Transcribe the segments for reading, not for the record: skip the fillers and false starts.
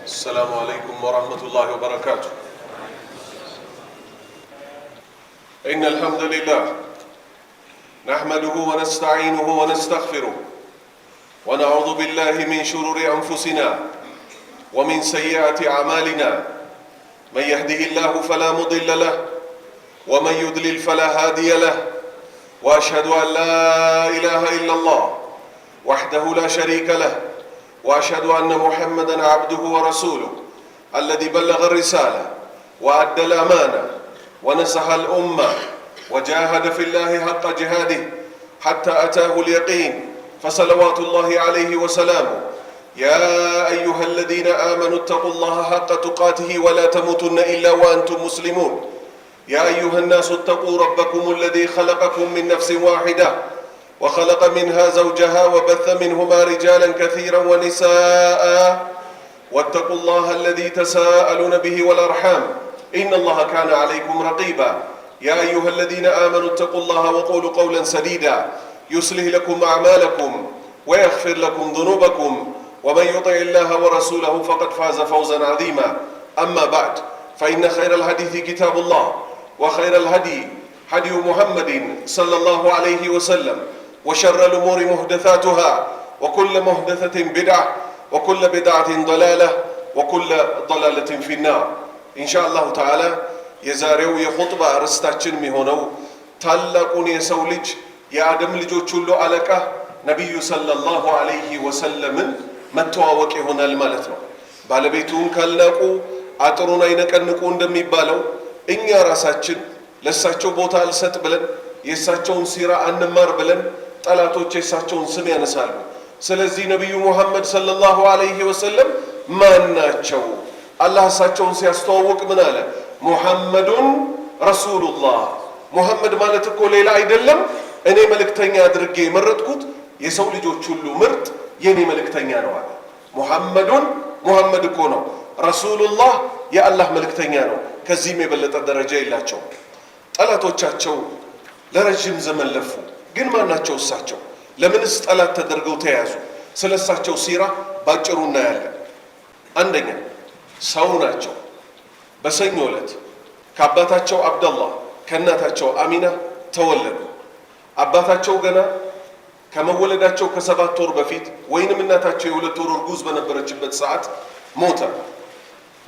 السلام عليكم ورحمة الله وبركاته. إن الحمد لله نحمده ونستعينه ونستغفره ونعوذ بالله من شرور أنفسنا ومن سيئات أعمالنا. من يهده الله فلا مضل له ومن يضلل فلا هادي له، وأشهد أن لا إله إلا الله وحده لا شريك له، وأشهد أن محمدًا عبده ورسوله الذي بلغ الرسالة وأدى الأمانة ونصح الأمة وجاهد في الله حق جهاده حتى أتاه اليقين، فصلوات الله عليه وسلامه. يا أيها الذين آمنوا اتقوا الله حق تقاته ولا تموتن إلا وأنتم مسلمون. يا أيها الناس اتقوا ربكم الذي خلقكم من نفس واحدة وخلق منها زوجها وبث منهما رجالا كثيرا ونساء، واتقوا الله الذي تساءلون به والأرحام إن الله كان عليكم رقيبا. يا أيها الذين آمنوا اتقوا الله وقولوا قولا سديدا يصلح لكم أعمالكم ويغفر لكم ذنوبكم، ومن يطع الله ورسوله فقد فاز فوزا عظيما. أما بعد، فإن خير الحديث كتاب الله، وخير الهدي هدي محمد صلى الله عليه وسلم، وشر الأمور محدثاتها، وكل محدثة بدعة، وكل بدعة ضلالة، وكل ضلالة في النار. إن شاء الله تعالى የዛሬው የኹጥባ ርዕሳችን የሚሆነው ታላቁን የሰው ልጅ የአደም ልጆች ሁሉ አለቃ ነቢዩ ሰለላሁ ዐለይሂ ወሰለምን መተዋወቅ ይሆናል ማለት ነው። ባለቤቱን ካልናቁ አጥሩን አይነቀንቁ እንደሚባለው እኛ ራሳችን ለእሳቸው ቦታ አልሰጥ ብለን የእሳቸውን ሲራ አንማር ብለን ጠላቶች የእሳቸውን ስም ያነሳሉ። ስለዚህ ነቢዩ ሙሐመድ ሰለላሁ ዐለይሂ ወሰለም ማን ናቸው? አላህ እሳቸውን ሲያስተዋውቅ ምን አለ? ሙሐመዱን ረሱሉላህ። ሙሐመድ ማለት እኮ ሌላ አይደለም፣ እኔ መልእክተኛ አድርጌ የመረጥኩት የሰው ልጆች ሁሉ ምርጥ የኔ መልእክተኛ ነው አለ። ሙሐመድ እኮ ነው። ረሱሉላህ የአላህ መልእክተኛ ነው። ከዚህም የበለጠ ደረጃ የላቸው። ጠላቶቻቸው ለረጅም ዘመን ለፉ። ግን ማናቸው እሳቸው? ለምንስ ጠላት ተደርገው ተያዙ? ስለ እሳቸው ሲራ ባጭሩ እናያለን። አንደኛ ሰው ናቸው። በሰኞ ዕለት ከአባታቸው አብደላህ ከእናታቸው አሚና ተወለዱ። አባታቸው ገና ከመወለዳቸው ከ7 ወር በፊት ወይንም እናታቸው የ2 ወር እርጉዝ በነበረችበት ሰዓት ሞተ።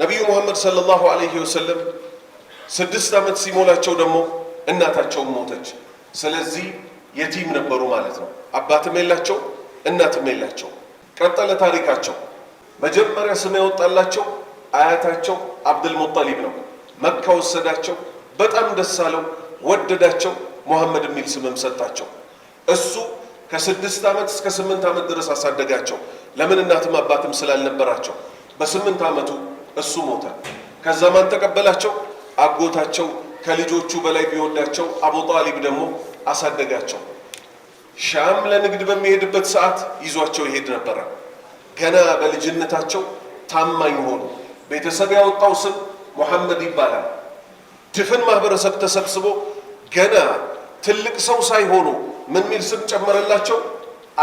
ነቢዩ ሙሐመድ ሰለላሁ ዐለይሂ ወሰለም 6 ዓመት ሲሞላቸው ደግሞ እናታቸውም ሞተች። ስለዚህ የቲም ነበሩ ማለት ነው። አባትም የላቸው እናትም የላቸው። ቀጠለ ታሪካቸው። መጀመሪያ ስም ያወጣላቸው አያታቸው አብዱል ሙጠሊብ ነው። መካ ወሰዳቸው። በጣም ደስ አለው፣ ወደዳቸው። ሙሐመድ የሚል ስምም ሰጣቸው። እሱ ከ6 ዓመት እስከ 8 ዓመት ድረስ አሳደጋቸው። ለምን? እናትም አባትም ስላልነበራቸው። በ8 ዓመቱ እሱ ሞተ። ከዛ ማን ተቀበላቸው? አጎታቸው ከልጆቹ በላይ ቢወዳቸው አቡ ጣሊብ ደግሞ አሳደጋቸው። ሻም ለንግድ በሚሄድበት ሰዓት ይዟቸው ይሄድ ነበረ። ገና በልጅነታቸው ታማኝ ሆኑ። ቤተሰብ ያወጣው ስም ሙሐመድ ይባላል። ድፍን ማህበረሰብ ተሰብስቦ ገና ትልቅ ሰው ሳይሆኑ ምን ሚል ስም ጨመረላቸው?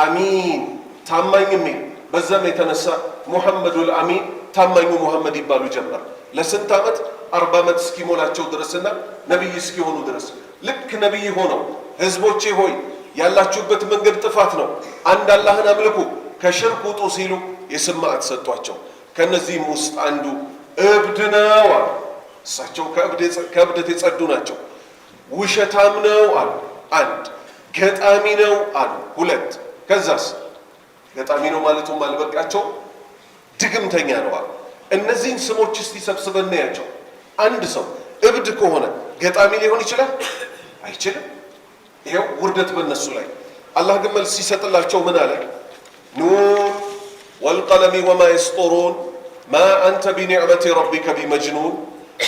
አሚን፣ ታማኝ ሚል። በዛም የተነሳ ሙሐመዱል አሚን፣ ታማኙ ሙሐመድ ይባሉ ጀመር። ለስንት ዓመት? 40 ዓመት እስኪሞላቸው ድረስና ነቢይ እስኪሆኑ ድረስ። ልክ ነቢይ ሆነው ህዝቦቼ ሆይ ያላችሁበት መንገድ ጥፋት ነው፣ አንድ አላህን አምልኩ፣ ከሽርክ ውጡ ሲሉ የስም ማዕት ሰጧቸው። ከነዚህም ውስጥ አንዱ እብድ ነው አሉ። እሳቸው ከእብደት የጸዱ ናቸው። ውሸታም ነው አሉ። አንድ ገጣሚ ነው አሉ። 2 ከዛስ ገጣሚ ነው ማለቱም አልበቃቸው፣ ድግምተኛ ነው አሉ። እነዚህን ስሞች እስቲ ሰብስበን እናያቸው። አንድ ሰው እብድ ከሆነ ገጣሚ ሊሆን ይችላል? አይችልም። ይሄው ውርደት በእነሱ ላይ። አላህ ግን መልስ ሲሰጥላቸው ምን አለ? ኑን ወልቀለሚ ወማ የስጡሩን ማ አንተ ቢኒዕመቲ ረቢከ ቢመጅኑን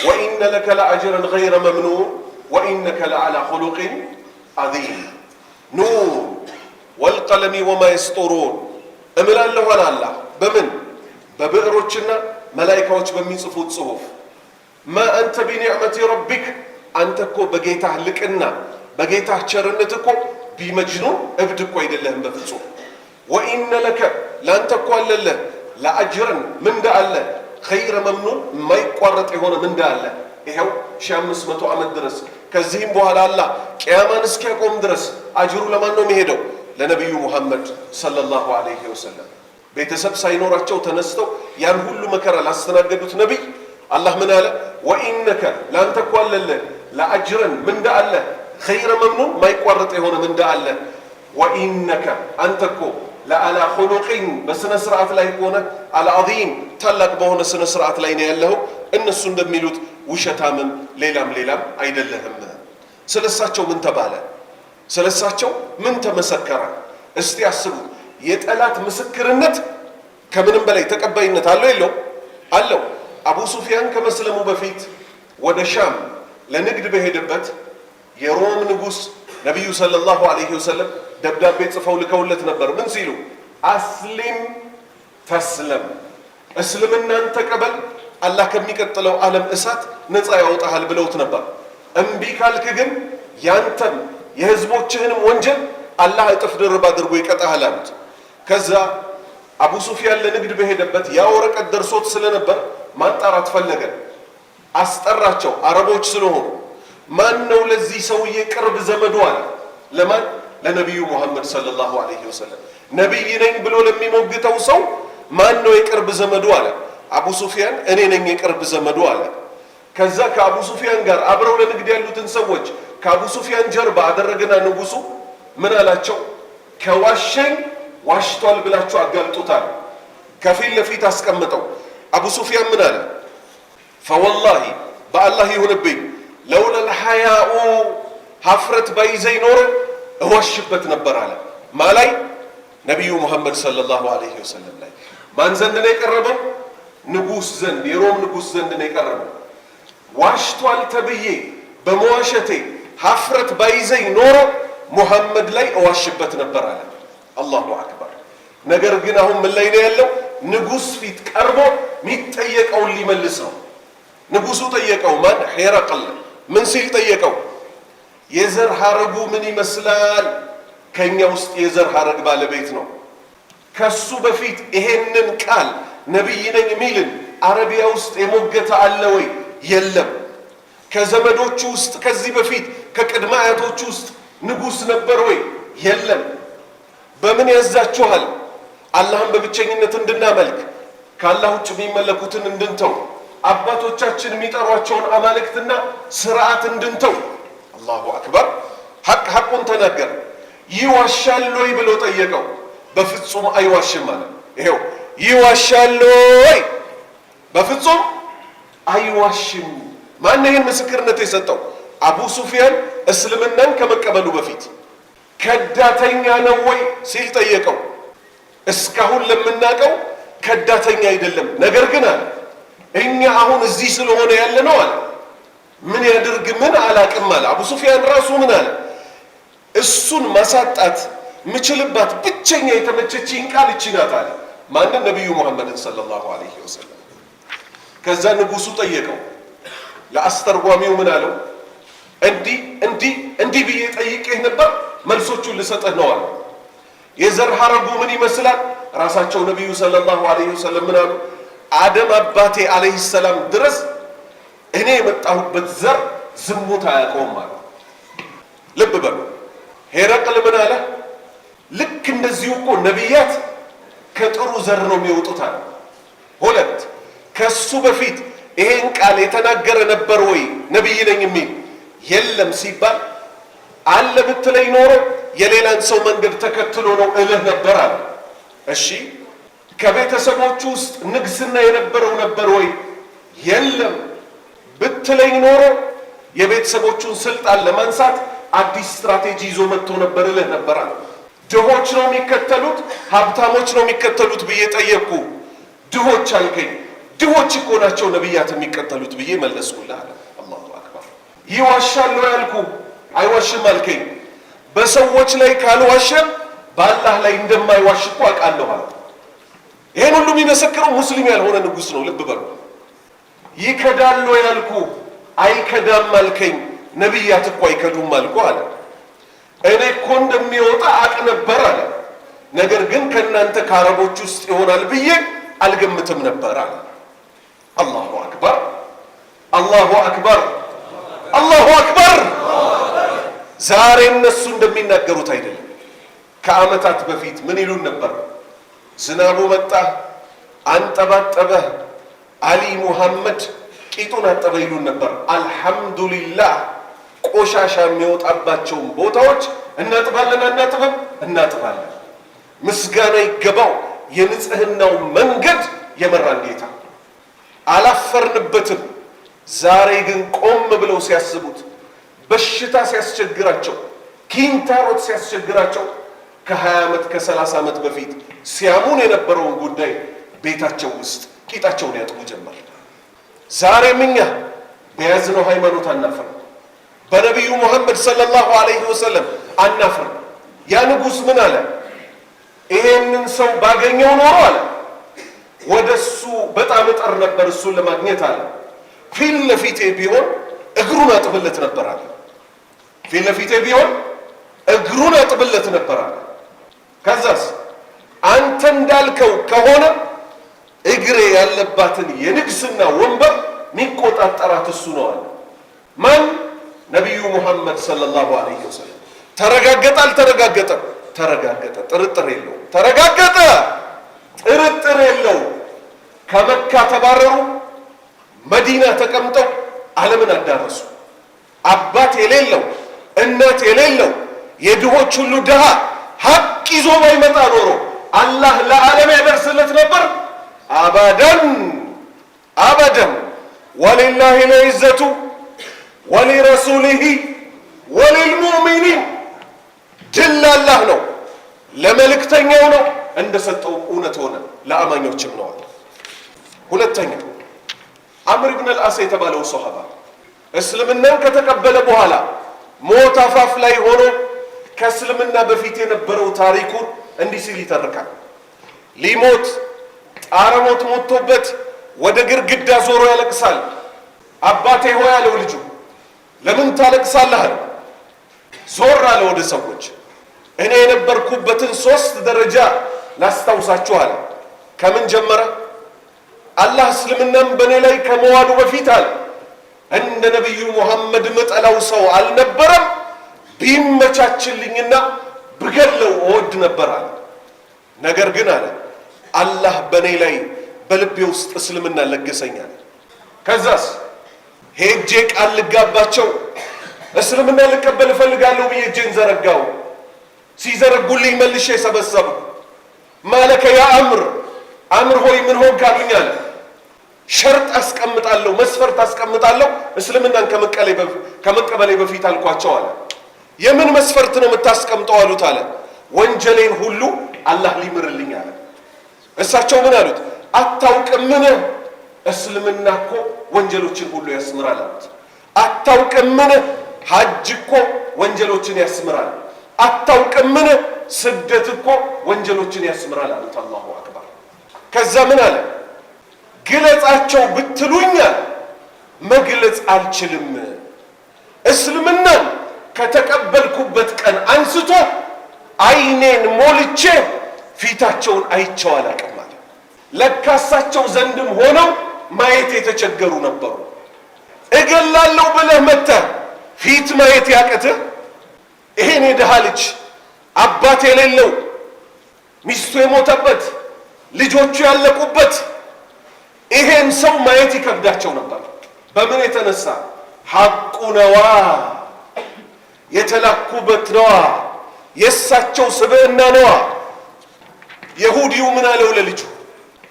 ወኢነ ለከ ለአጅረን ገይረ መምኑን ወኢነከ ለዓላ ኹሉቅን ዐዚም። ኑን ወልቀለሚ ወማ የስጡሩን እምላለሁ አለ አላህ። በምን? በብዕሮችና መላኢካዎች በሚጽፉት ጽሑፍ። ማ አንተ ቢኒዕመቲ ረቢክ፣ አንተ እኮ በጌታህ ልቅና በጌታህ ቸርነት እኮ ቢመጅኑን እብድ እኮ አይደለህም በፍጹም። ወኢነ ለከ ለአንተ እኮ አለለህ ለአጅርን ምንዳ አለ ኸይረ መምኑን የማይቋረጥ የሆነ ምንዳ አለ። ይሄው 1500 ዓመት ድረስ ከዚህም በኋላ አላህ ቂያማን እስኪያቆም ድረስ አጅሩ ለማን ነው የሚሄደው? ለነቢዩ ሙሐመድ ሰለላሁ ዐለይሂ ወሰለም። ቤተሰብ ሳይኖራቸው ተነስተው ያን ሁሉ መከራ ላስተናገዱት ነቢይ አላህ ምን አለ? ወኢነከ ለአንተ እኮ አለልህ ለአጅረን ምንዳ አለ ኸይረ መምኑን ማይቋረጥ የሆነ ምንዳ አለ። ወኢነከ አንተ እኮ ለአላ ኹሉቂን በስነ ስርዓት ላይ ሆነ አልዓዚም ታላቅ በሆነ ስነ ስርዓት ላይ ነው ያለው። እነሱ እንደሚሉት ውሸታምም ሌላም አይደለህም። ስለሳቸው ምን ተባለ? ስለሳቸው ምን ተመሰከረ? እስቲ አስቡ። የጠላት ምስክርነት ከምንም በላይ ተቀባይነት አለው የለው? አለው። አቡ ሱፊያን ከመስለሙ በፊት ወደ ሻም ለንግድ በሄደበት የሮም ንጉሥ ነቢዩ ሰለላሁ ዐለይሂ ወሰለም ደብዳቤ ጽፈው ልከውለት ነበር። ምን ሲሉ? አስሊም ተስለም፣ እስልምናን ተቀበል አላህ ከሚቀጥለው ዓለም እሳት ነፃ ያወጣሃል ብለውት ነበር። እምቢ ካልክ ግን ያንተም የህዝቦችህንም ወንጀል አላህ እጥፍ ድርብ አድርጎ ይቀጣሃል አሉት። ከዛ አቡ ሱፊያን ለንግድ በሄደበት ያ ወረቀት ደርሶት ስለነበር ማጣራት ፈለገ። አስጠራቸው፣ አረቦች ስለሆኑ። ማን ነው ለዚህ ሰውዬ ቅርብ ዘመዱ አለ። ለማን? ለነቢዩ ሙሐመድ ሰለላሁ ዐለይሂ ወሰለም። ነቢይ ነኝ ብሎ ለሚሞግተው ሰው ማን ነው የቅርብ ዘመዱ አለ። አቡ ሱፊያን እኔ ነኝ የቅርብ ዘመዱ አለ። ከዛ ከአቡ ሱፊያን ጋር አብረው ለንግድ ያሉትን ሰዎች ከአቡ ሱፊያን ጀርባ አደረገና ንጉሱ ምን አላቸው? ከዋሸኝ ዋሽቷል ብላችሁ አጋልጡታል። ከፊት ለፊት አስቀምጠው። አቡ ሱፊያን ምን አለ? ፈወላሂ በአላህ ይሁንብኝ ለውለል ሐያኡ ሀፍረት ባይዘኝ ኖረ እዋሽበት ነበር አለ። ማላይ? ነቢዩ ሙሐመድ ሰለላሁ ዐለይሂ ወሰለም ላይ። ማን ዘንድ ነው የቀረበው? ንጉስ ዘንድ፣ የሮም ንጉስ ዘንድ ነው የቀረበው። ዋሽቷል ተብዬ በመዋሸቴ ሀፍረት ባይዘኝ ኖሮ ሙሐመድ ላይ እዋሽበት ነበር አለ። አላሁ አክበር። ነገር ግን አሁን ምን ላይ ነው ያለው? ንጉስ ፊት ቀርቦ የሚጠየቀውን ሊመልስ ነው። ንጉሱ ጠየቀው። ማን? ሄረቅል። ምን ሲል ጠየቀው? የዘር ሐረጉ ምን ይመስላል? ከኛ ውስጥ የዘር ሐረግ ባለቤት ነው። ከሱ በፊት ይሄንን ቃል ነቢይ ነኝ የሚልን አረቢያ ውስጥ የሞገተ አለ ወይ? የለም። ከዘመዶቹ ውስጥ ከዚህ በፊት ከቅድመ አያቶቹ ውስጥ ንጉስ ነበር ወይ? የለም። በምን ያዛችኋል? አላህን በብቸኝነት እንድናመልክ፣ ከአላህ ውጭ የሚመለኩትን እንድንተው፣ አባቶቻችን የሚጠሯቸውን አማልክትና ስርዓት እንድንተው። አላሁ አክበር። ሐቁን ተናገር። ይዋሻል ወይ ብሎ ጠየቀው። በፍጹም አይዋሽም ማለት ይሄው። ይዋሻል ወይ? በፍጹም አይዋሽም። ማን ይህን ምስክርነት የሰጠው? አቡ ሱፊያን እስልምናን ከመቀበሉ በፊት ከዳተኛ ነው ወይ ሲል ጠየቀው። እስካሁን ለምናውቀው ከዳተኛ አይደለም። ነገር ግን አለ እኛ አሁን እዚህ ስለሆነ ያለ ነው አለ ምን ያድርግ ምን አላቅም አለ። አቡ ሱፊያን ራሱ ምን አለ? እሱን ማሳጣት ምችልባት ብቸኛ የተመቸችኝ ቃል እቺ ናት አለ። ማንን? ነቢዩ ሙሐመድን ሰለላሁ ዐለይሂ ወሰለም። ከዛ ንጉሱ ጠየቀው። ለአስተርጓሚው ምን አለው? እንዲህ ብዬ ጠይቄህ ነበር፣ መልሶቹን ልሰጥህ ነው አለ። የዘር ሐረጉ ምን ይመስላል? ራሳቸው ነቢዩ ሰለላሁ ዐለይሂ ወሰለም ምን አሉ? አደም አባቴ ዐለይሂ ሰላም ድረስ እኔ የመጣሁበት ዘር ዝሙት አያውቀውም አለ። ልብ በሉ። ሄረቅል ምን አለ? ልክ እንደዚሁ እኮ ነቢያት ከጥሩ ዘር ነው የሚወጡት አለ። ሁለት ከሱ በፊት ይሄን ቃል የተናገረ ነበር ወይ ነቢይ ነኝ የሚል? የለም ሲባል አለ ብትለኝ ኖሮ የሌላን ሰው መንገድ ተከትሎ ነው እልህ ነበር አለ። እሺ ከቤተሰቦቹ ውስጥ ንግስና የነበረው ነበር ወይ? የለም ብትለኝ ኖሮ የቤተሰቦቹን ስልጣን ለማንሳት አዲስ ስትራቴጂ ይዞ መጥቶ ነበር እልህ ነበር አለ። ድሆች ነው የሚከተሉት ሀብታሞች ነው የሚከተሉት ብዬ ጠየቅኩ። ድሆች አልከኝ። ድሆች እኮ ናቸው ነቢያት የሚከተሉት ብዬ መለስኩልህ አለ። አላሁ አክበር። ይዋሻል ያልኩ አይዋሽም አልከኝ። በሰዎች ላይ ካልዋሸ በአላህ ላይ እንደማይዋሽ እኮ አውቃለሁ አለ። ይሄን ሁሉ የሚመሰክረው ሙስሊም ያልሆነ ንጉስ ነው። ልብ በሉ። ይከዳል ያልኩ አይከዳም አልከኝ። ነቢያት እኮ አይከዱም አልኩ አለ። እኔ እኮ እንደሚወጣ አቅ ነበር አለ። ነገር ግን ከእናንተ ከአረቦች ውስጥ ይሆናል ብዬ አልገምትም ነበር አለ። አላሁ አክበር፣ አላሁ አክበር፣ አላሁ አክበር። ዛሬ እነሱ እንደሚናገሩት አይደለም። ከዓመታት በፊት ምን ይሉን ነበር? ዝናቡ መጣ፣ አንጠባጠበ፣ አሊ ሙሐመድ ቂጡን አጠበ ይሉን ነበር። አልሐምዱሊላህ ቆሻሻ የሚወጣባቸውን ቦታዎች እናጥባለን አናጥብም? እናጥባለን። ምስጋና ይገባው የንጽህናው መንገድ የመራን ጌታ። አላፈርንበትም። ዛሬ ግን ቆም ብለው ሲያስቡት በሽታ ሲያስቸግራቸው፣ ኪንታሮት ሲያስቸግራቸው ከ20 ዓመት ከ30 ዓመት በፊት ሲያሙን የነበረውን ጉዳይ ቤታቸው ውስጥ ቂጣቸውን ያጥቡ ጀመር። ዛሬም እኛ በያዝነው ሃይማኖት አናፍርም። በነቢዩ ሙሐመድ ሰለላሁ ዐለይሂ ወሰለም አናፍርም። ያ ንጉሥ ምን አለ? ይሄንን ሰው ባገኘው ኖሮ አለ ወደሱ በጣም እጠር ነበር እሱን ለማግኘት አለ። ፊት ለፊቴ ቢሆን እግሩን አጥብለት ነበር አለ። ፊት ለፊቴ ቢሆን እግሩን አጥብለት ነበር አለ። ከዛስ አንተ እንዳልከው ከሆነ እግሬ ያለባትን የንግስና ወንበር ሚቆጣጠራት እሱ ነው አለ። ማን? ነቢዩ ሙሐመድ ሰለላሁ ዐለይሂ ወሰለም። ተረጋገጠ አልተረጋገጠም? ተረጋገጠ። ጥርጥር የለው። ተረጋገጠ። ጥርጥር የለው። ከመካ ተባረሩ፣ መዲና ተቀምጠው ዓለምን አዳረሱ። አባት የሌለው እናት የሌለው የድሆች ሁሉ ድሃ ሀቅ ይዞ ባይመጣ ኖሮ አላህ ለዓለም ያደርስለት ነበር? አበደን አበደን። ወሊላሂ ልዒዘቱ ወሊረሱሊሂ ወሊልሙእሚኒን። ድል አላህ ነው፣ ለመልእክተኛው ነው፣ እንደሰጠው እውነት ሆነ፣ ለአማኞችም ነው። ሁለተኛ አምር ብን አልዓስ የተባለው ሶሐባ እስልምናን ከተቀበለ በኋላ ሞት አፋፍ ላይ ሆኖ ከእስልምና በፊት የነበረው ታሪኩን እንዲህ ሲል ይተርካል። ሊሞት ጣረሞት ሞቶበት ወደ ግርግዳ ዞሮ ያለቅሳል። አባቴ ሆይ አለው ልጁ፣ ለምን ታለቅሳለህ? ዞር አለ ወደ ሰዎች። እኔ የነበርኩበትን 3 ደረጃ ላስታውሳችሁ አለ። ከምን ጀመረ? አላህ እስልምናን በእኔ ላይ ከመዋሉ በፊት አለ እንደ ነቢዩ ሙሐመድ ምጠላው ሰው አልነበረም። ቢመቻችልኝና ብገለው እወድ ነበር አለ። ነገር ግን አለ አላህ በእኔ ላይ በልቤ ውስጥ እስልምና ለገሰኛል። ከዛስ ሄጄ ቃል ልጋባቸው እስልምና ልቀበል እፈልጋለሁ ብዬ እጄን ዘረጋው። ሲዘረጉልኝ መልሼ ሰበሰቡ። ማለከ ያ አምር ሆይ ምን ሆንክ አሉኝ አለ። ሸርጥ አስቀምጣለሁ፣ መስፈርት አስቀምጣለሁ እስልምናን ከመቀበሌ በፊት አልኳቸው አለ። የምን መስፈርት ነው የምታስቀምጠው አሉት አለ። ወንጀሌን ሁሉ አላህ ሊምርልኝ አለ። እሳቸው ምን አሉት? አታውቅምን እስልምና እኮ ወንጀሎችን ሁሉ ያስምራል አሉት። አታውቅምን ሐጅ እኮ ወንጀሎችን ያስምራል። አታውቅምን ስደት እኮ ወንጀሎችን ያስምራል አሉት። አላሁ አክበር። ከዛ ምን አለ? ግለጻቸው ብትሉኛል መግለጽ አልችልም። እስልምናን ከተቀበልኩበት ቀን አንስቶ አይኔን ሞልቼ ፊታቸውን አይቼው አላውቅም አለ። ለካሳቸው ዘንድም ሆነው ማየት የተቸገሩ ነበሩ። እገላለሁ ብለህ መተህ ፊት ማየት ያቅትህ? ይሄን የድሃ ልጅ አባት የሌለው ሚስቱ የሞተበት ልጆቹ ያለቁበት ይሄን ሰው ማየት ይከብዳቸው ነበር። በምን የተነሳ? ሐቁ ነዋ፣ የተላኩበት ነዋ፣ የእሳቸው ስብዕና ነዋ። የሁዲው ምን አለው ለልጁ?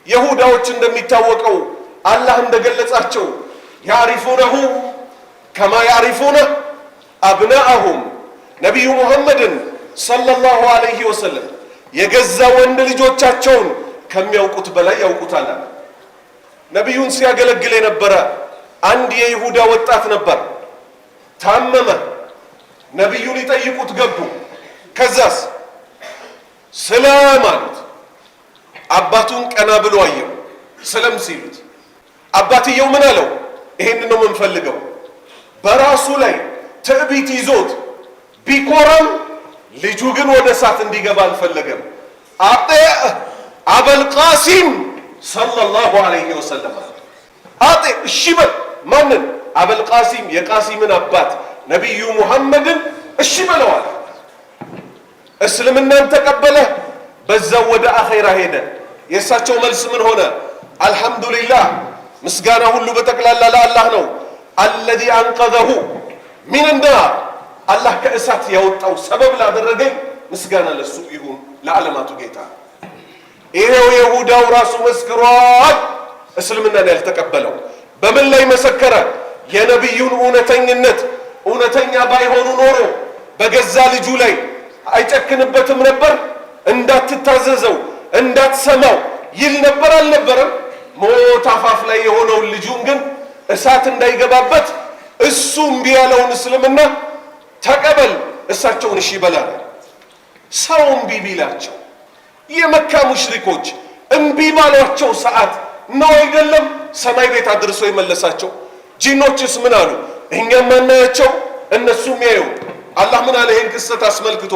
የሁዳዎች እንደሚታወቀው አላህ እንደገለጻቸው ያሪፉነሁ ከማ ያሪፉነ አብናአሁም። ነቢዩ ሙሐመድን ሰለላሁ ዐለይሂ ወሰለም የገዛ ወንድ ልጆቻቸውን ከሚያውቁት በላይ ያውቁታል። ነቢዩን ሲያገለግል የነበረ አንድ የይሁዳ ወጣት ነበር። ታመመ። ነቢዩ ሊጠይቁት ገቡ። ከዛስ ስለም አሉት። አባቱን ቀና ብሎ አየው። ስለም ሲሉት አባትየው ምን አለው? ይሄንን ነው የምንፈልገው። በራሱ ላይ ትዕቢት ይዞት ቢኮራም ልጁ ግን ወደ እሳት እንዲገባ አልፈለገም። አበልቃሲም ሰለላሁ ዐለይሂ ወሰለም። አጤ እሺ በል ማንን? አበልቃሲም የቃሲምን አባት ነቢዩ ሙሐመድን እሺ በለዋል። እስልምናን ተቀበለ። በዛው ወደ አኼራ ሄደ። የእሳቸው መልስ ምን ሆነ? አልሐምዱሊላህ ምስጋና ሁሉ በጠቅላላ ለአላህ ነው። አለዚ አንቀዘሁ ሚንናር አላህ ከእሳት ያወጣው ሰበብ ላደረገኝ ምስጋና ለሱ ይሁን ለዓለማቱ ጌታ። ይሄው የሁዳው ራሱ መስክሯል እስልምናን ያልተቀበለው። በምን ላይ መሰከረ? የነቢዩን እውነተኝነት። እውነተኛ ባይሆኑ ኖሮ በገዛ ልጁ ላይ አይጨክንበትም ነበር? እንዳትታዘዘው እንዳትሰማው ይል ነበር አልነበረም? ሞት አፋፍ ላይ የሆነውን ልጁን ግን እሳት እንዳይገባበት እሱ እምቢ ያለውን እስልምና ተቀበል፣ እሳቸውን እሺ በላለ። ሰው እምቢ ቢላቸው የመካ ሙሽሪኮች እምቢ ባሏቸው ሰዓት ነው አይደለም ሰማይ ቤት አድርሶ የመለሳቸው። ጂኖችስ ምን አሉ? እኛም ማናያቸው እነሱም ያዩ። አላህ ምን አለ ይህን ክስተት አስመልክቶ?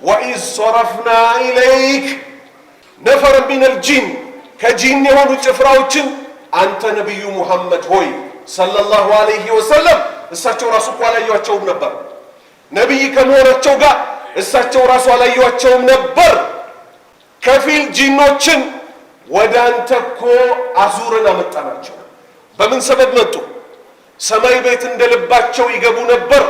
ወኢዝ ሶረፍና ኢለይክ ነፈረ ሚነል ጂን ከጂን የሆኑ ጭፍራዎችን አንተ ነቢዩ ሙሐመድ ሆይ ሰለላሁ ዐለይሂ ወሰለም። እሳቸው ራሱ እኮ አላዩአቸውም ነበር። ነቢይ ከመሆናቸው ጋር እሳቸው ራሱ አላዩአቸውም ነበር። ከፊል ጂኖችን ወደ አንተ እኮ አዙረን አመጣናቸው። በምን ሰበብ መጡ? ሰማይ ቤት እንደልባቸው ይገቡ ነበር።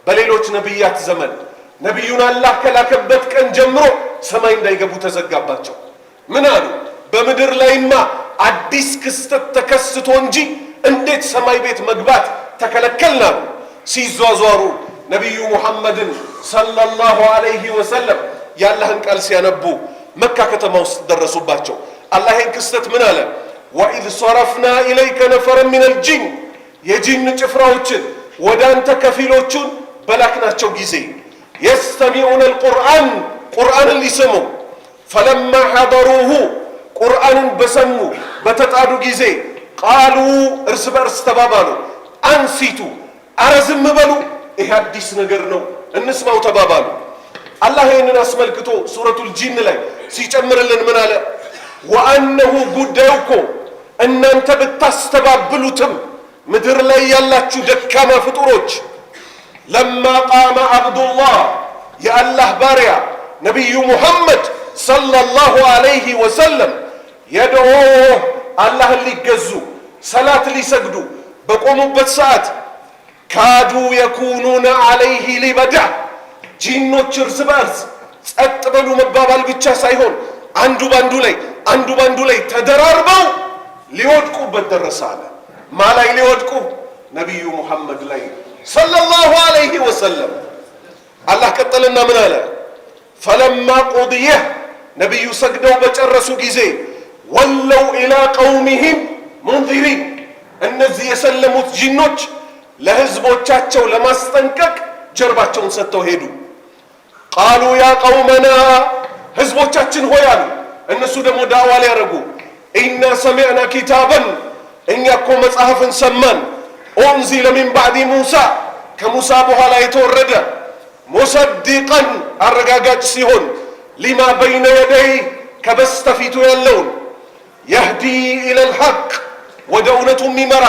በሌሎች ነቢያት ዘመን ነቢዩን አላህ ከላከበት ቀን ጀምሮ ሰማይ እንዳይገቡ ተዘጋባቸው። ምን አሉ? በምድር ላይማ አዲስ ክስተት ተከስቶ እንጂ እንዴት ሰማይ ቤት መግባት ተከለከልናሉ? ሲዟዟሩ ነቢዩ ሙሐመድን ሰለላሁ ዐለይሂ ወሰለም የአላህን ቃል ሲያነቡ መካ ከተማ ውስጥ ደረሱባቸው። አላህ ይህን ክስተት ምን አለ? ወኢዝ ሶረፍና ኢለይከ ነፈረ ሚነል ጂን የጂን ጭፍራዎችን ወደ አንተ ከፊሎቹን በላክናቸው ጊዜ የስተሚዑነ አልቁርአን ቁርአንን ሊሰሙ ፈለማ ሐደሩሁ ቁርአንን በሰሙ በተጣዱ ጊዜ ቃሉ እርስ በእርስ ተባባሉ አንሲቱ አረ ዝም በሉ ይህ አዲስ ነገር ነው እንስማው ተባባሉ። አላህ ይህንን አስመልክቶ ሱረቱል ጂን ላይ ሲጨምርልን ምን አለ? ወአነሁ ጉዳዩ እኮ እናንተ ብታስተባብሉትም ምድር ላይ ያላችሁ ደካማ ፍጡሮች ለማ ቃመ አብዱላህ የአላህ ባሪያ ነቢዩ ሙሐመድ ሰለላሁ ዐለይሂ ወሰለም የድዖ አላህን ሊገዙ ሰላት ሊሰግዱ በቆሙበት ሰዓት ካዱ የኩኑነ ዐለይሂ ሊበዳ ጂኖች እርስ በርስ ጸጥ በሉ መባባል ብቻ ሳይሆን አንዱ ባንዱ ላይ ተደራርበው ሊወድቁበት ደረሰ አለ። ማ ላይ ሊወድቁ? ነቢዩ ሙሐመድ ላይ ሰለላሁ ዐለይሂ ወሰለም። አላህ ቀጠልና ምን አለ? ፈለማ ቁድየ ነቢዩ ሰግደው በጨረሱ ጊዜ ወለው ኢላ ቀውሚሂም ሙንዚሪን እነዚህ የሰለሙት ጂኖች ለህዝቦቻቸው ለማስጠንቀቅ ጀርባቸውን ሰጥተው ሄዱ። ቃሉ ያ ቀውመና ህዝቦቻችን ሆይ አሉ። እነሱ ደግሞ ዳዕዋ ሊያደርጉ ኢና ሰሚዕና ኪታበን እኛ እኮ መጽሐፍን ሰማን ኡንዚለ ሚን ባዕድ ሙሳ ከሙሳ በኋላ የተወረደ ሙሰዲቀን አረጋጋጭ ሲሆን ሊማ በይነ የደይ ከበስተፊቱ ያለውን የህዲ ኢለል ሐቅ ወደ እውነቱ የሚመራ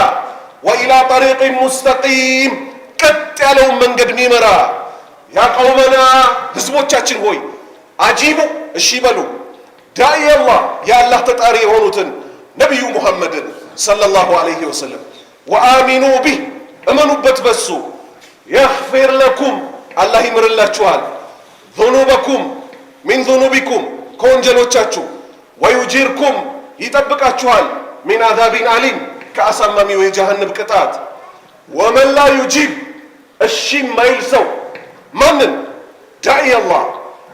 ወኢላ ጠሪቅን ሙስተቂም ቀጥ ያለውን መንገድ የሚመራ ያ ቀውመና ህዝቦቻችን ሆይ አጂቡ እሺ በሉ ዳኢ አላህ የአላህ ተጣሪ የሆኑትን ነቢዩ ሙሐመድን ሰለላሁ ዐለይሂ ወሰለም ወአሚኑ ቢህ እመኑበት በሱ የግፊር ለኩም አላህ ይምርላችኋል ዙኑበኩም ሚን ዙኑቢኩም ከወንጀሎቻችሁ ወዩጂርኩም ይጠብቃችኋል ሚን አዛቢን አሊም ከአሳማሚው የጀሃነም ቅጣት። ወመን ላ ዩጂብ እሺ ማይል ሰው ማንን? ዳኢ አላህ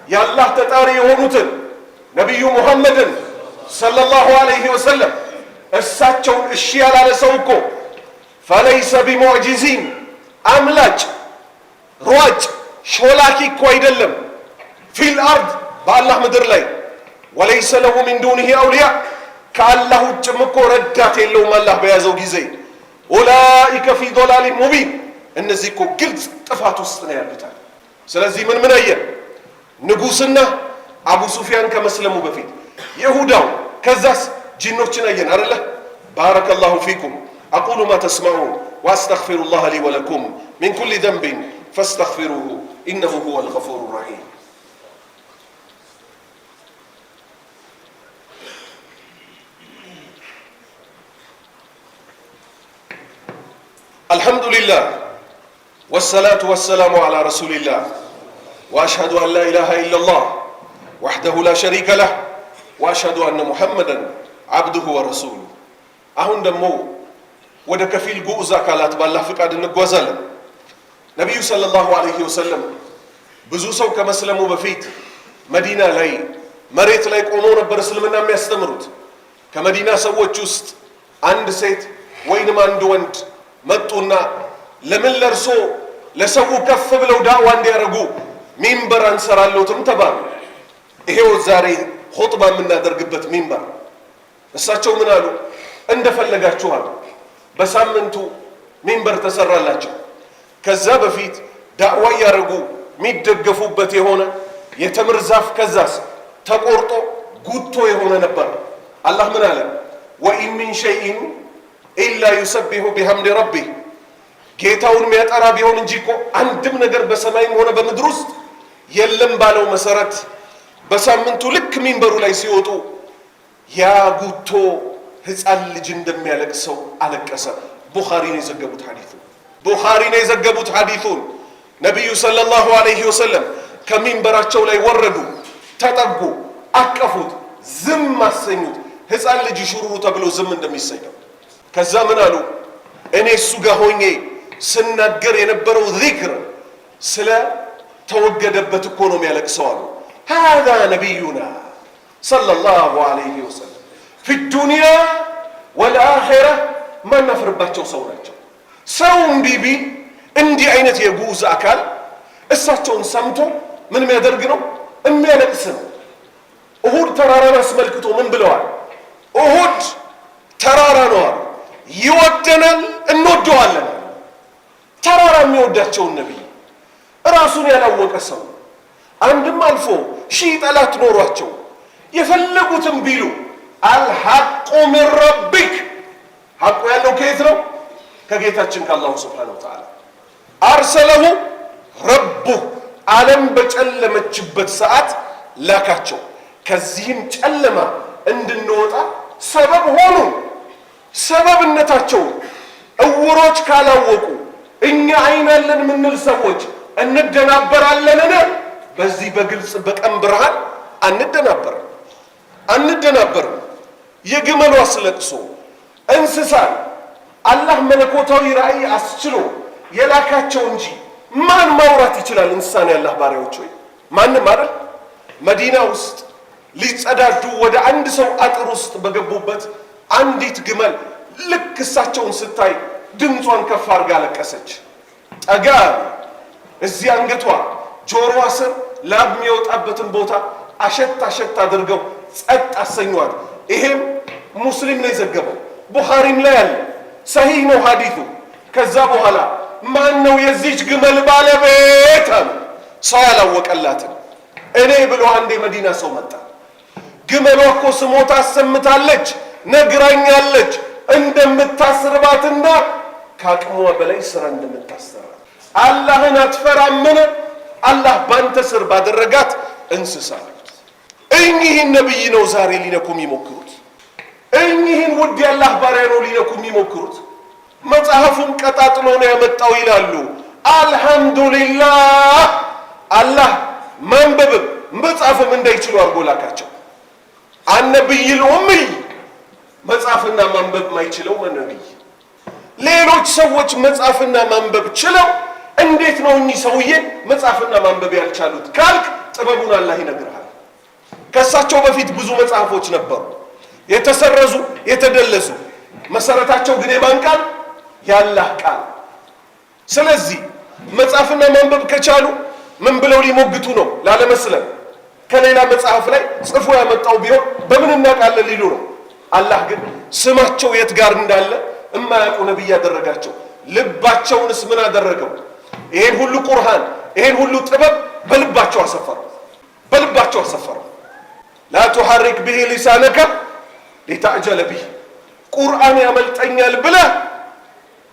የአላህ ተጣሪ የሆኑትን ነቢዩ ሙሐመድን ሰለላሁ ዐለይሂ ወሰለም እሳቸውን እሺ ያላለ ሰው እኮ ፈለይሰ ቢሙዕጂዚን አምላጭ ሯጭ ሾላኪ እኮ አይደለም። ፊል አርድ በአላህ ምድር ላይ ወለይሰ ለሁ ሚን ዱኒሂ አውሊያ ከአላህ ውጭም እኮ ረዳት የለውም አላህ በያዘው ጊዜ። ኡላኢከ ፊ ዶላሊን ሙቢን እነዚህ እኮ ግልጽ ጥፋት ውስጥ ነው ያሉታል። ስለዚህ ምን አየን? ንጉስና አቡ ሱፊያን ከመስለሙ በፊት ይሁዳው ከዛስ ጂኖችን አየን አይደለ? ባረከላሁ ፊኩም አቁሉ ማ ተስማዑን ወአስተግፊሩላህ ሊ ወለኩም ሚን ኩሊ ዘንቢን ፈስተግፊሩሁ ኢነሁ ሁወል ገፉሩ ረሒም። አልሐምዱሊላህ ወሰላቱ ወሰላሙ ዐላ ረሱሊላህ ወአሽሀዱ አን ላ ኢላሃ ኢለላህ ወሕደሁ ላ ሸሪከ ለህ ወአሽሀዱ አነ ሙሐመደን ዓብዱሁ ወረሱሉሁ። አሁን ደግሞ ወደ ከፊል ጉዑዝ አካላት ባላህ ፍቃድ እንጓዛለን። ነቢዩ ሰለላሁ ዐለይሂ ወሰለም ብዙ ሰው ከመስለሙ በፊት መዲና ላይ መሬት ላይ ቆመው ነበር እስልምና የሚያስተምሩት። ከመዲና ሰዎች ውስጥ አንድ ሴት ወይንም አንድ ወንድ መጡና ለምን ለርሶ ለሰው ከፍ ብለው ዳዕዋ እንዲያደርጉ ሚንበር አንሰራለሁትም ተባሉ። ይሄው ዛሬ ኹጥባ የምናደርግበት ሚንበር። እሳቸው ምን አሉ? እንደፈለጋችሁ አሉ። በሳምንቱ ሚንበር ተሰራላቸው። ከዛ በፊት ዳዕዋ ያደረጉ የሚደገፉበት የሆነ የተምር ዛፍ ከዛስ ተቆርጦ ጉቶ የሆነ ነበር። አላህ ምን አለ? ወኢን ሚን ሸይኢን ኢላ ዩሰቢሑ ቢሐምዲ ረቢህ። ጌታውን የሚያጠራ ቢሆን እንጂ እኮ አንድም ነገር በሰማይም ሆነ በምድር ውስጥ የለም ባለው መሰረት በሳምንቱ ልክ ሚንበሩ ላይ ሲወጡ ያ ጉቶ ህፃን ልጅ እንደሚያለቅሰው አለቀሰ። ቡኻሪ ነው የዘገቡት ሐዲሱን። ቡኻሪ ነው የዘገቡት ሐዲሱን። ነቢዩ ሰለላሁ ዐለይሂ ወሰለም ከሚንበራቸው ላይ ወረዱ፣ ተጠጉ፣ አቀፉት፣ ዝም አሰኙት። ህፃን ልጅ ሽሩሩ ተብሎ ዝም እንደሚሰኘው። ከዛ ምን አሉ? እኔ እሱ ጋር ሆኜ ስናገር የነበረው ዚክር ስለ ተወገደበት እኮ ነው የሚያለቅሰው አሉ። ሃዛ ነቢዩና ሰለላሁ ዐለይሂ ወሰለም ፊ ዱንያ ወልአኺራ ማናፍርባቸው ሰው ናቸው። ሰው እምቢ ቢል እንዲህ አይነት የጉዑዝ አካል እሳቸውን ሰምቶ ምን የሚያደርግ ነው? የሚያለቅስ ነው። እሁድ ተራራን አስመልክቶ ምን ብለዋል? እሁድ ተራራ ነው አሉ። ይወደናል፣ እንወደዋለን። ተራራ የሚወዳቸውን ነቢይ ራሱን ያላወቀ ሰው አንድም አልፎ ሺህ ጠላት ኖሯቸው የፈለጉትም ቢሉ አልሐቁ ሚን ረቢክ፣ ሐቁ ያለው ከየት ነው? ከጌታችን ከአላሁ ስብሓነሁ ወተዓላ። አርሰለሁ ረቡህ፣ ዓለም በጨለመችበት ሰዓት ላካቸው። ከዚህም ጨለማ እንድንወጣ ሰበብ ሆኑ። ሰበብነታቸው እውሮች ካላወቁ እኛ አይን አለን ምንል ሰዎች እንደናበራለንን? በዚህ በግልጽ በቀን ብርሃን አንደናበርም። የግመሉ አስለቅሶ እንስሳን አላህ መለኮታዊ ራእይ አስችሎ የላካቸው እንጂ ማን ማውራት ይችላል? እንስሳን ያላህ ባሪያዎች ሆይ ማንም አይደል? መዲና ውስጥ ሊጸዳዱ ወደ አንድ ሰው አጥር ውስጥ በገቡበት አንዲት ግመል ልክ እሳቸውን ስታይ ድምጿን ከፍ አድርጋ አለቀሰች። ጠጋ እዚህ አንገቷ ጆሮዋ ስር ላብ የሚወጣበትን ቦታ አሸት አሸት አድርገው ጸጥ አሰኟት። ይሄም ሙስሊም ነው የዘገበው፣ ቡኻሪም ላይ ያለ ሰሂህ ነው ሐዲሱ። ከዛ በኋላ ማን ነው የዚች ግመል ባለቤት አሉ። ሰው ያላወቀላትን እኔ ብሎ አንድ የመዲና ሰው መጣ። ግመሏ እኮ ስሞታ አሰምታለች፣ ነግራኛለች እንደምታስርባትና ከአቅሟ በላይ ስራ እንደምታሰራ። አላህን አትፈራምን? አላህ ባንተ ስር ባደረጋት እንስሳ። እኚህን ነብይ ነው ዛሬ ሊነኩ የሚሞክሩት። እኚህን ውድ ያላህ ባሪያ ነው ሊነኩ የሚሞክሩት። መጽሐፉን ቀጣጥሎ ነው ያመጣው ይላሉ። አልሐምዱሊላህ አላህ ማንበብም መጻፍም እንዳይችሉ አድርጎ ላካቸው። አነብይል ኡምይ መጻፍና ማንበብ ማይችለው ነብይ። ሌሎች ሰዎች መጻፍና ማንበብ ችለው እንዴት ነው እኚህ ሰውዬ መጻፍና ማንበብ ያልቻሉት ካልክ ጥበቡን አላህ ይነግርሃል። ከእሳቸው በፊት ብዙ መጽሐፎች ነበሩ፣ የተሰረዙ የተደለሱ። መሰረታቸው ግን የማን ቃል? ያላህ ቃል። ስለዚህ መጻፍና ማንበብ ከቻሉ ምን ብለው ሊሞግቱ ነው? ላለመስለም ከሌላ መጽሐፍ ላይ ጽፎ ያመጣው ቢሆን በምን እናውቃለን ሊሉ ነው። አላህ ግን ስማቸው የት ጋር እንዳለ እማያውቁ ነብይ ያደረጋቸው። ልባቸውንስ ምን አደረገው? ይሄን ሁሉ ቁርአን ይሄን ሁሉ ጥበብ በልባቸው አሰፈረው። ላ ቱሐሪክ ቢሂ ሊሳነከ ሊተዕጀለ ቢህ ቁርአን ያመልጠኛል ብለህ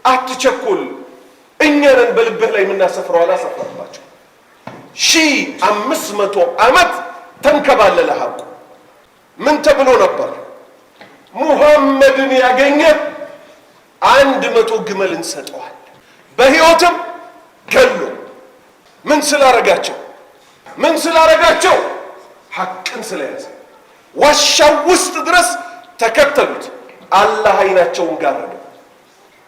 አትቸኩል። እኛንን በልብህ ላይ የምናሰፍረው አላሰፈርባቸው። 1500 ዓመት ተንከባለለ ሐቁ። ምን ተብሎ ነበር? ሙሐመድን ያገኘ 100 ግመል እንሰጠዋል። በሕይወትም ገሎ ምን ስላረጋቸው? ሐቅን ስለያዘ። ዋሻው ውስጥ ድረስ ተከተሉት። አላህ አይናቸውን ጋረደው።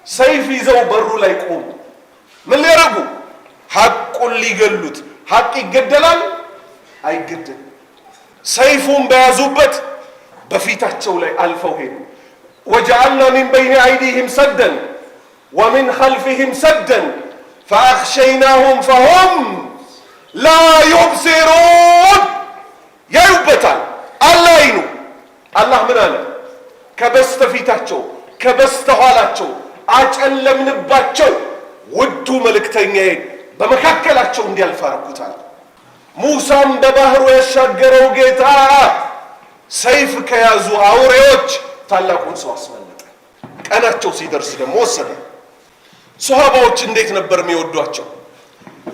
ሰይፍ ይዘው በሩ ላይ ቆሙ። ምን ሊያረጉ? ሐቁን ሊገሉት። ሐቅ ይገደላል? አይገደልም። ሰይፉን በያዙበት በፊታቸው ላይ አልፈው ሄዱ። ወጀዐልና ሚን በይኒ አይዲህም ሰደን ወሚን ኸልፊህም ሰደን ፈአኽሸይናሁም ፈሁም ላ ዩብሲሩን። ያዩበታል፣ አላይኑ። አላህ ምን አለ? ከበስተፊታቸው ከበስተኋላቸው አጨለምንባቸው፣ ውዱ መልእክተኛዬ በመካከላቸው እንዲያልፍ አረኩታል። ሙሳም በባህሩ ያሻገረው ጌታ ሰይፍ ከያዙ አውሬዎች ታላቁን ሰው አስመለጠ። ቀናቸው ሲደርስ ደግሞ ወሰደ። ሶሃባዎች እንዴት ነበር የሚወዷቸው?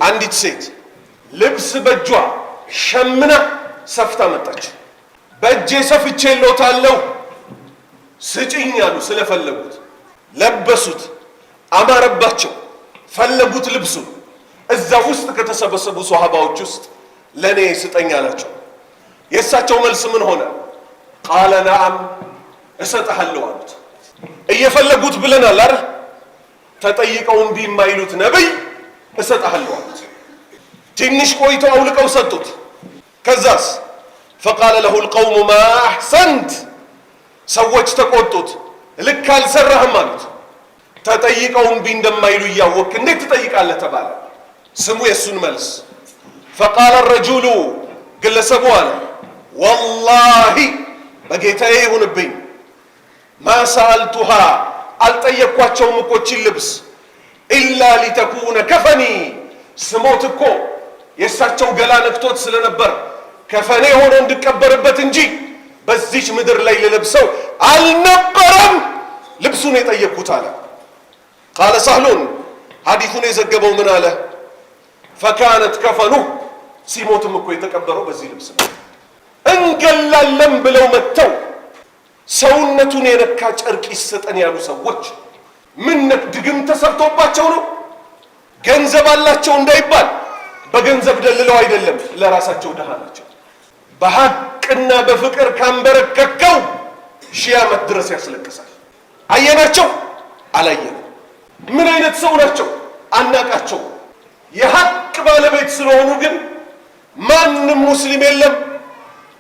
አንዲት ሴት ልብስ በእጇ ሸምና ሰፍታ መጣች። በእጄ ሰፍቼ ሎታለሁ ስጭኝ አሉ። ስለፈለጉት ለበሱት፣ አማረባቸው፣ ፈለጉት ልብሱን። እዛ ውስጥ ከተሰበሰቡ ሶሃባዎች ውስጥ ለኔ ስጠኝ አላቸው። የእሳቸው መልስ ምን ሆነ? ቃለ ነዓም እሰጥሃለሁ አሉት። እየፈለጉት ብለናል አይደል? ተጠይቀው እምቢ የማይሉት ነብይ እሰጥሃለሁ አሉት። ትንሽ ቆይተው አውልቀው ሰጡት። ከዛስ ፈቃለ ለሁ ልቀውሙ ማ አሕሰንት፣ ሰዎች ተቆጡት። ልክ አልሰራህም አሉት። ተጠይቀው እምቢ እንደማይሉ እያወቅህ እንዴት ትጠይቃለህ ተባለ። ስሙ የእሱን መልስ። ፈቃለ ረጁሉ፣ ግለሰቡ አለ ወላሂ በጌታዬ ይሁንብኝ ማ ሰአልቱሃ፣ አልጠየቅኳቸውም እኮ ይህችን ልብስ ኢላ ሊተኩነ ከፈኒ፣ ስሞት እኮ የእሳቸው ገላ ነክቶት ስለነበር ከፈኔ ሆኖ እንድቀበርበት እንጂ በዚች ምድር ላይ ልለብሰው አልነበረም ልብሱን የጠየቅኩት አለ። ቃለ ሳህሉን፣ ሐዲሱን የዘገበው ምን አለ? ፈካነት ከፈኑ፣ ሲሞትም እኮ የተቀበረው በዚህ ልብስ ነው። እንገላለን ብለው መጥተው ሰውነቱን የነካ ጨርቅ ይሰጠን ያሉ ሰዎች ምን ድግም ተሰርቶባቸው ነው? ገንዘብ አላቸው እንዳይባል በገንዘብ ደልለው አይደለም፣ ለራሳቸው ደሃ ናቸው። በሐቅና በፍቅር ካንበረከከው 1000 ዓመት ድረስ ያስለቅሳል። አየናቸው? አላየንም። ምን አይነት ሰው ናቸው? አናቃቸው። የሐቅ ባለቤት ስለሆኑ ግን ማንም ሙስሊም የለም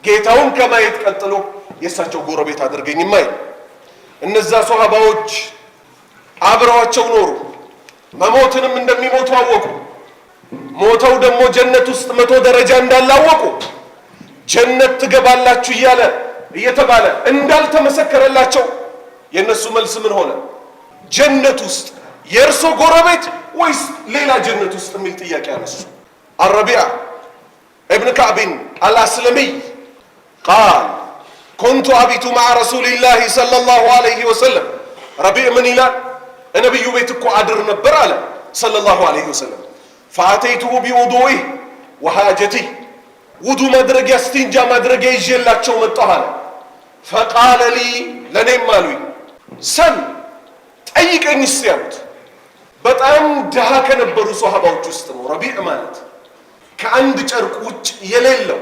ጌታውን ከማየት ቀጥሎ የእሳቸው ጎረቤት አድርገኝ የማይል። እነዛ ሶሃባዎች አብረዋቸው ኖሩ። መሞትንም እንደሚሞቱ አወቁ። ሞተው ደግሞ ጀነት ውስጥ 100 ደረጃ እንዳላወቁ ጀነት ትገባላችሁ እየተባለ እንዳልተመሰከረላቸው የእነሱ መልስ ምን ሆነ? ጀነት ውስጥ የእርሶ ጎረቤት ወይስ ሌላ ጀነት ውስጥ የሚል ጥያቄ አነሱ። አረቢዓ እብን ካዕብን አልአስለሚይ ቃል ኩንቱ አቢቱ መዓ ረሱሊላሂ ሰለላሁ ዐለይሂ ወሰለም። ረቢዕ ምን ይላል? ነቢዩ ቤት እኮ አድር ነበር አለ ሰለላሁ ዐለይሂ ወሰለም። ፈአተይቱሁ ቢውዱኢህ ወሓጀቲህ፣ ውዱ ማድረጊያ እስቲንጃ ማድረጊያ ይዤላቸው መጣሁ አለ። ፈቃለ ሊ፣ ለእኔም አሉኝ፣ ሰል ጠይቀኝ እስቲ ያሉት። በጣም ድሃ ከነበሩ ሶሃባዎች ውስጥ ነው ረቢዕ ማለት። ከአንድ ጨርቅ ውጭ የሌለው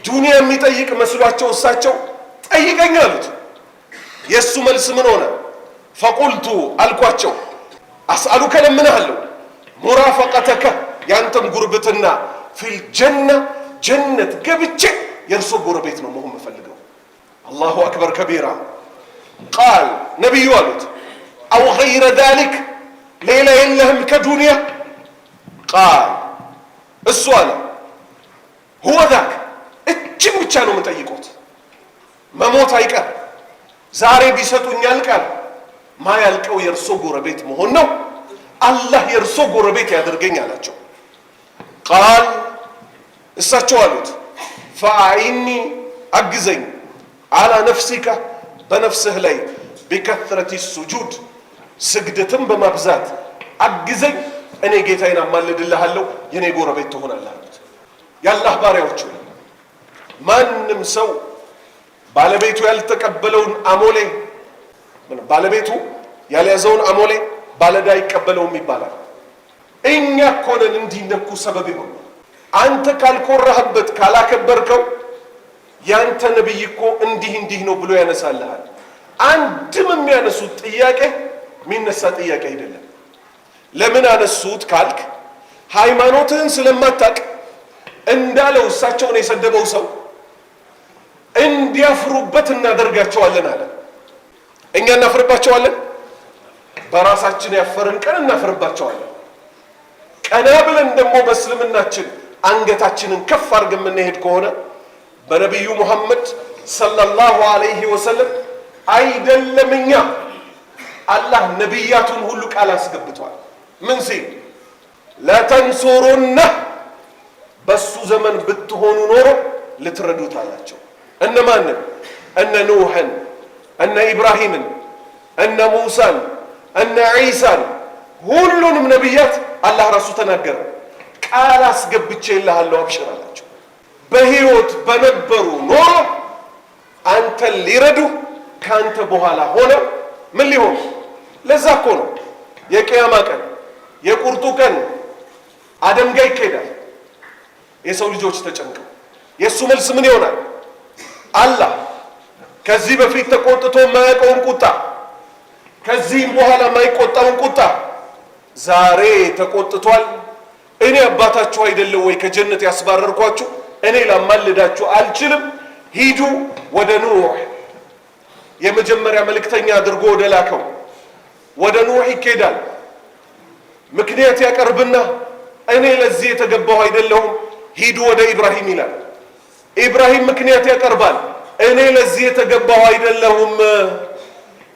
ዱንያ የሚጠይቅ መስሏቸው እሳቸው ጠይቀኝ አሉት። የእሱ መልስ ምን ሆነ? ፈቁልቱ አልኳቸው፣ አስአሉከ ለምንሃለሁ፣ ሙራፈቀተከ ያንተም ጉርብትና፣ ፊል ጀና ጀነት ገብቼ የእርሶ ጎረቤት ነው መሆን የምፈልገው። አላሁ አክበር ከቢራ። ቃል ነቢዩ አሉት አው ገይረ ዛሊክ፣ ሌላ የለህም ከዱንያ? ቃል እሱ አለ ሁወ ዛክ፣ እችን ብቻ ነው የምጠይቆት። መሞት አይቀር፣ ዛሬ ቢሰጡኝ ያልቃል። ማያልቀው የእርሶ ጎረቤት መሆን ነው። አላህ የእርሶ ጎረቤት ያደርገኝ አላቸው። ቃል እሳቸው አሉት ፈአዒኒ፣ አግዘኝ፣ አላ ነፍሲካ በነፍስህ ላይ ቢከትረቲ ሱጁድ ስግደትን በማብዛት አግዘኝ እኔ ጌታዬን አማልድልሃለሁ የኔ ጎረቤት ትሆናለህ አሉት። የአላህ ባሪያዎች ሆይ ማንም ሰው ባለቤቱ ያልተቀበለውን አሞሌ ባለቤቱ ያልያዘውን አሞሌ ባለዳ አይቀበለውም ይባላል። እኛ እኮ ነን እንዲነኩ ሰበብ ይሆን። አንተ ካልኮራህበት ካላከበርከው ያንተ ነብይ እኮ እንዲህ ነው ብሎ ያነሳልሃል። አንድም የሚያነሱት ጥያቄ የሚነሳ ጥያቄ አይደለም። ለምን አነሱት ካልክ ሃይማኖትህን ስለማታቅ እንዳለው እሳቸውን የሰደበው ሰው እንዲያፍሩበት እናደርጋቸዋለን አለ። እኛ እናፍርባቸዋለን? በራሳችን ያፈርን ቀን እናፍርባቸዋለን። ቀና ብለን ደግሞ በእስልምናችን አንገታችንን ከፍ አድርገን የምንሄድ ከሆነ በነቢዩ ሙሐመድ ሰለላሁ ዐለይሂ ወሰለም አይደለም እኛ አላህ ነቢያቱን ሁሉ ቃል አስገብቷል። ምን ሲል ለተንሱሩነ በሱ ዘመን ብትሆኑ ኖሮ ልትረዱት አላቸው። እነማንን? እነ ኑሕን፣ እነ ኢብራሂምን፣ እነ ሙሳን፣ እነ ዒሳን ሁሉንም ነቢያት አላህ ራሱ ተናገረ። ቃል አስገብቼልሃለሁ አብሽር አላቸው። በህይወት በነበሩ ኖሮ አንተን ሊረዱ ከአንተ በኋላ ሆነው ምን ሊሆኑ። ለዛ እኮ ነው የቅያማ ቀን የቁርጡ ቀን አደም ጋር ይካሄዳል። የሰው ልጆች ተጨንቀው የእሱ መልስ ምን ይሆናል? አላህ ከዚህ በፊት ተቆጥቶ የማያውቀውን ቁጣ ከዚህም በኋላ የማይቆጣውን ቁጣ ዛሬ ተቆጥቷል። እኔ አባታችሁ አይደለም ወይ ከጀነት ያስባረርኳችሁ? እኔ ላማልዳችሁ አልችልም። ሂዱ ወደ ኑህ የመጀመሪያ መልእክተኛ አድርጎ ወደ ላከው ወደ ኑህ ይኬዳል። ምክንያት ያቀርብና እኔ ለዚህ የተገባሁ አይደለሁም፣ ሂዱ ወደ ኢብራሂም ይላል። ኢብራሂም ምክንያት ያቀርባል። እኔ ለዚህ የተገባሁ አይደለሁም፣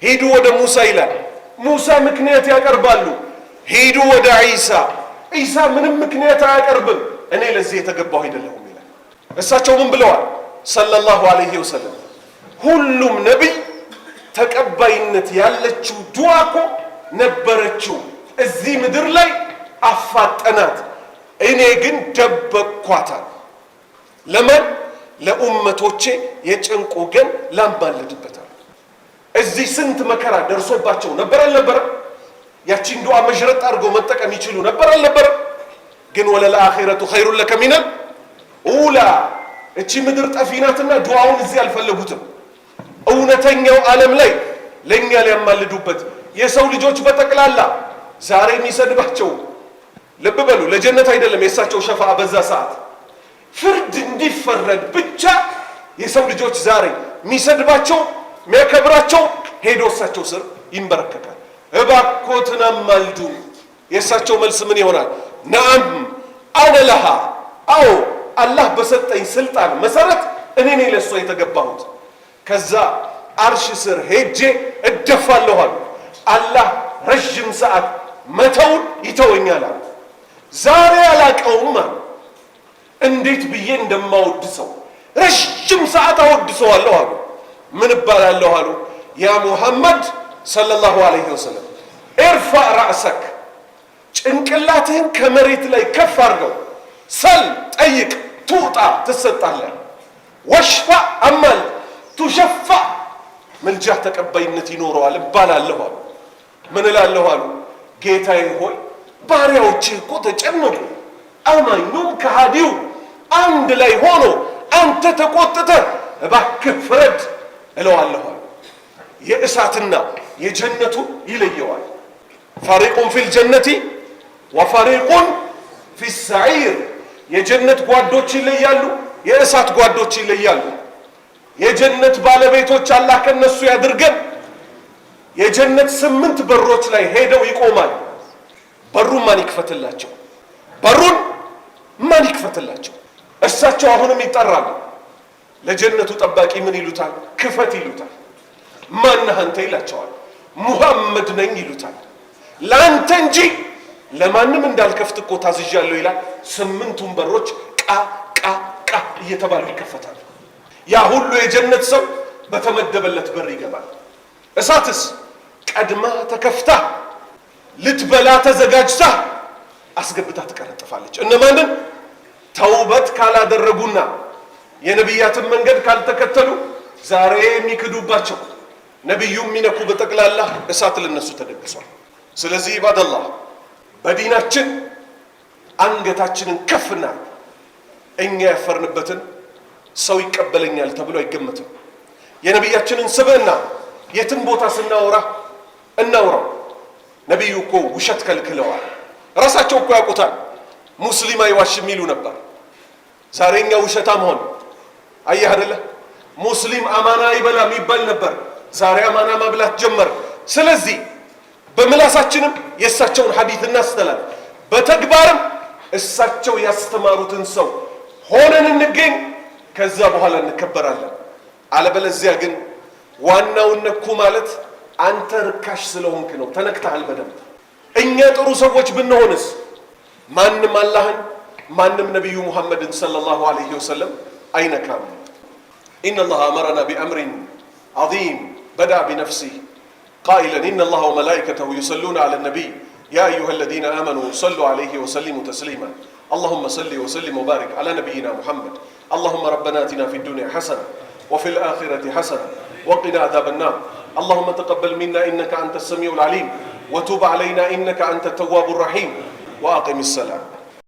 ሂዱ ወደ ሙሳ ይላል። ሙሳ ምክንያት ያቀርባሉ። ሂዱ ወደ ዒሳ። ዒሳ ምንም ምክንያት አያቀርብም፣ እኔ ለዚህ የተገባሁ አይደለሁም ይላል። እሳቸው ምን ብለዋል? ሰለላሁ ዐለይሂ ወሰለም ሁሉም ነቢይ ተቀባይነት ያለችው ዱዓ እኮ ነበረችው እዚህ ምድር ላይ አፋጠናት፣ እኔ ግን ደበቅኳታል። ለምን? ለኡመቶቼ የጭንቁ ግን ላምባልድበታል። እዚህ ስንት መከራ ደርሶባቸው ነበር አልነበረ? ያቺን ዱዓ መሽረጥ አድርገው መጠቀም ይችሉ ነበር አልነበረ? ግን ወለልአኺረቱ ኸይሩን ለከ ሚነል ኡላ። እቺ ምድር ጠፊናትና ዱዓውን እዚህ አልፈለጉትም። እውነተኛው ዓለም ላይ ለኛ ሊያማልዱበት የሰው ልጆች በጠቅላላ ዛሬ የሚሰድባቸው ልብ በሉ፣ ለጀነት አይደለም የእሳቸው ሸፋዓ በዛ ሰዓት ፍርድ እንዲፈረድ ብቻ የሰው ልጆች ዛሬ የሚሰድባቸው የሚያከብራቸው ሄዶ እሳቸው ስር ይንበረከካል። እባኮትን አማልዱ። የእሳቸው መልስ ምን ይሆናል? ነዓም አነ ለሃ፣ አዎ አላህ በሰጠኝ ስልጣን መሰረት እኔ ነኝ ለእሷ የተገባሁት። ከዛ አርሽ ስር ሄጄ እደፋለሁ አሉ። አላህ ረዥም ሰዓት መተውን ይተወኛል አሉ። ዛሬ አላቀውም አሉ እንዴት ብዬ እንደማወድሰው ረዥም ሰዓት አወድሰዋለሁ አሉ። ምን እባላለሁ አሉ? ያ ሙሐመድ ሰለላሁ ዐለይሂ ወሰለም ኢርፋዕ ራእሰክ፣ ጭንቅላትህን ከመሬት ላይ ከፍ አድርገው፣ ሰል ጠይቅ፣ ትውጣ ትሰጣለህ፣ ወሽፋዕ አማል ቱሸፋዕ፣ ምልጃህ ተቀባይነት ይኖረዋል እባላለሁ አሉ። ምን እላለሁ አሉ? ጌታዬ ሆይ ባሪያዎችህ እኮ ተጨነቁ፣ አማኙም ከሃዲው አንድ ላይ ሆኖ አንተ ተቆጥተህ እባክህ ፍረድ እለዋለሁ አሉ። የእሳትና የጀነቱ ይለየዋል። ፈሪቁን ፊል ጀነቲ ወፈሪቁን ፊ ሰዒር። የጀነት ጓዶች ይለያሉ፣ የእሳት ጓዶች ይለያሉ። የጀነት ባለቤቶች አላህ ከነሱ ያድርገን። የጀነት 8 በሮች ላይ ሄደው ይቆማል። በሩን ማን ይክፈትላቸው? በሩን ማን ይክፈትላቸው? እሳቸው አሁንም ይጠራሉ። ለጀነቱ ጠባቂ ምን ይሉታል? ክፈት ይሉታል። ማነህ አንተ ይላቸዋል። ሙሐመድ ነኝ ይሉታል። ለአንተ እንጂ ለማንም እንዳልከፍት እኮ ታዝዣለሁ ይላል። 8ቱም በሮች ቃ ቃ ቃ እየተባሉ ይከፈታሉ። ያ ሁሉ የጀነት ሰው በተመደበለት በር ይገባል። እሳትስ ቀድማ ተከፍታ ልትበላ ተዘጋጅታ አስገብታ ትቀረጥፋለች። እነማንን? ተውበት ካላደረጉና የነቢያትን መንገድ ካልተከተሉ ዛሬ የሚክዱባቸው ነቢዩ የሚነኩ በጠቅላላ እሳት ለነሱ ተደግሷል። ስለዚህ ኢባደላህ በዲናችን አንገታችንን ከፍና እኛ ያፈርንበትን ሰው ይቀበለኛል ተብሎ አይገመትም። የነቢያችንን ስብዕና የትም ቦታ ስናወራ እናውራው። ነቢዩ እኮ ውሸት ከልክለዋል። ራሳቸው እኮ ያውቁታል። ሙስሊም አይዋሽም ይሉ ነበር። ዛሬ እኛ ውሸታም ሆነ። አየህ አይደለ? ሙስሊም አማና አይበላም ይባል ነበር። ዛሬ አማና ማብላት ጀመር። ስለዚህ በምላሳችንም የእሳቸውን ሐዲስ እናስተላል፣ በተግባርም እሳቸው ያስተማሩትን ሰው ሆነን እንገኝ። ከዛ በኋላ እንከበራለን። አለበለዚያ ግን ዋናውን ነኩ ማለት አንተ ርካሽ ስለሆንክ ነው። ተነክተሃል በደንብ። እኛ ጥሩ ሰዎች ብንሆንስ ማንም አላህን ማንም ነቢዩ ሙሐመድን ሰለላሁ ዐለይሂ ወሰለም አይነካም። ኢነላህ አመረና ቢአምሪን ዐዚም በዳ ቢነፍሲህ ቃኢለን ኢነላህ ወመላኢከተሁ ዩሰሉነ ዐለ ነቢይ ያ አዩሃ ለዚነ አመኑ ሰሉ ዐለይሂ ወሰሊሙ ተስሊማ اللهم صل وسلم وبارك على نبينا محمد اللهم ربنا آتنا في الدنيا حسنة وفي الآخرة حسنة وقنا عذاب النار اللهم تقبل منا إنك أنت السميع العليم وتب علينا إنك أنت التواب الرحيم وأقم السلام.